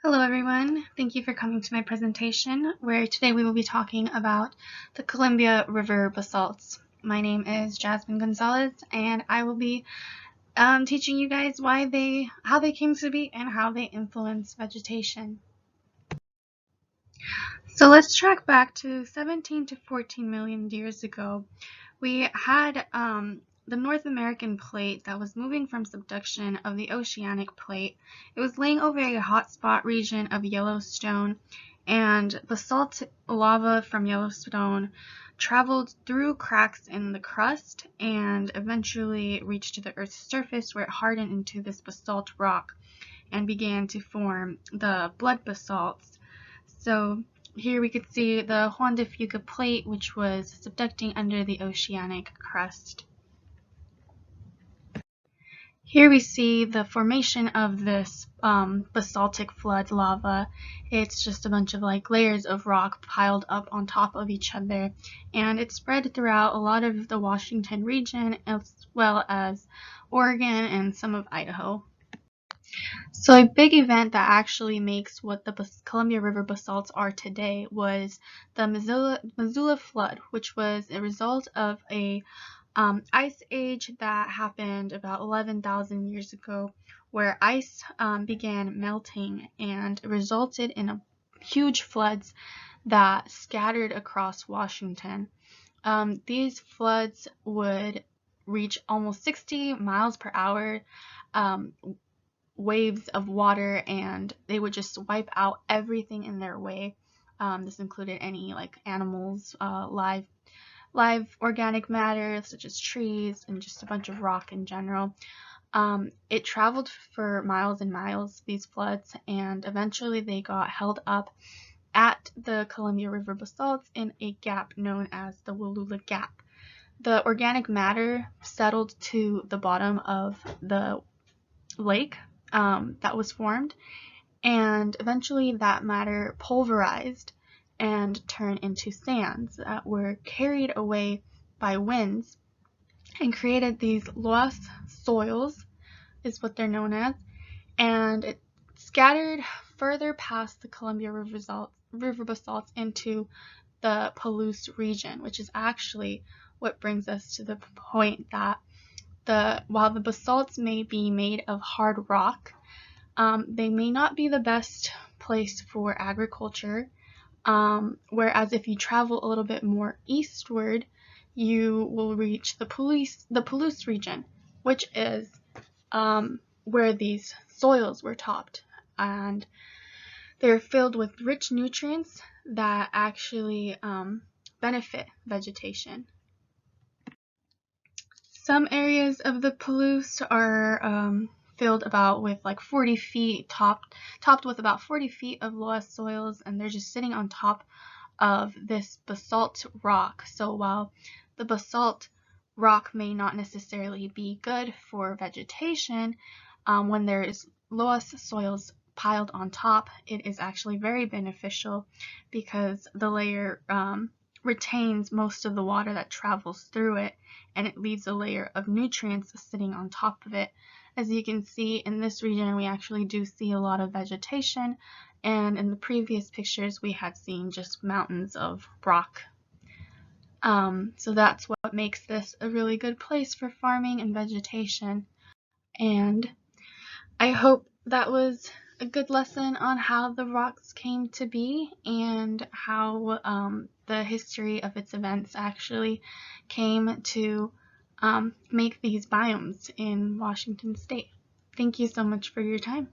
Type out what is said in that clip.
Hello everyone, thank you for coming to my presentation where today we will be talking about the Columbia River basalts. My name is Jasmine Gonzalez and I will be teaching you guys how they came to be and how they influence vegetation. So let's track back to 17 to 14 million years ago. We had the North American plate that was moving from subduction of the oceanic plate. It was laying over a hotspot region of Yellowstone, and basalt lava from Yellowstone traveled through cracks in the crust and eventually reached the Earth's surface, where it hardened into this basalt rock and began to form the blood basalts. So here we could see the Juan de Fuca plate, which was subducting under the oceanic crust. Here we see the formation of this basaltic flood lava. It's just a bunch of layers of rock piled up on top of each other, and it's spread throughout a lot of the Washington region as well as Oregon and some of Idaho. So a big event that actually makes what the Columbia River basalts are today was the Missoula flood, which was a result of a ice age that happened about 11,000 years ago, where ice began melting and resulted in huge floods that scattered across Washington. These floods would reach almost 60 miles per hour. Waves of water, and they would just wipe out everything in their way. This included any animals, live organic matter such as trees, and just a bunch of rock in general. It traveled for miles and miles, these floods, and eventually they got held up at the Columbia River basalts in a gap known as the Wallula Gap. The organic matter settled to the bottom of the lake that was formed, and eventually that matter pulverized and turned into sands that were carried away by winds and created these loess soils, is what they're known as, and it scattered further past the Columbia River basalts into the Palouse region, which is actually what brings us to the point that while the basalts may be made of hard rock, they may not be the best place for agriculture, whereas if you travel a little bit more eastward, you will reach the Palouse region, which is where these soils were topped, and they're filled with rich nutrients that actually benefit vegetation. Some areas of the Palouse are filled about with 40 feet, topped with about 40 feet of loess soils, and they're just sitting on top of this basalt rock. So while the basalt rock may not necessarily be good for vegetation, when there is loess soils piled on top, it is actually very beneficial because the layer retains most of the water that travels through it, and it leaves a layer of nutrients sitting on top of it. As you can see, in this region we actually do see a lot of vegetation, and in the previous pictures we had seen just mountains of rock. So that's what makes this a really good place for farming and vegetation. And I hope that was a good lesson on how the rocks came to be and how the history of its events actually came to make these biomes in Washington State. Thank you so much for your time.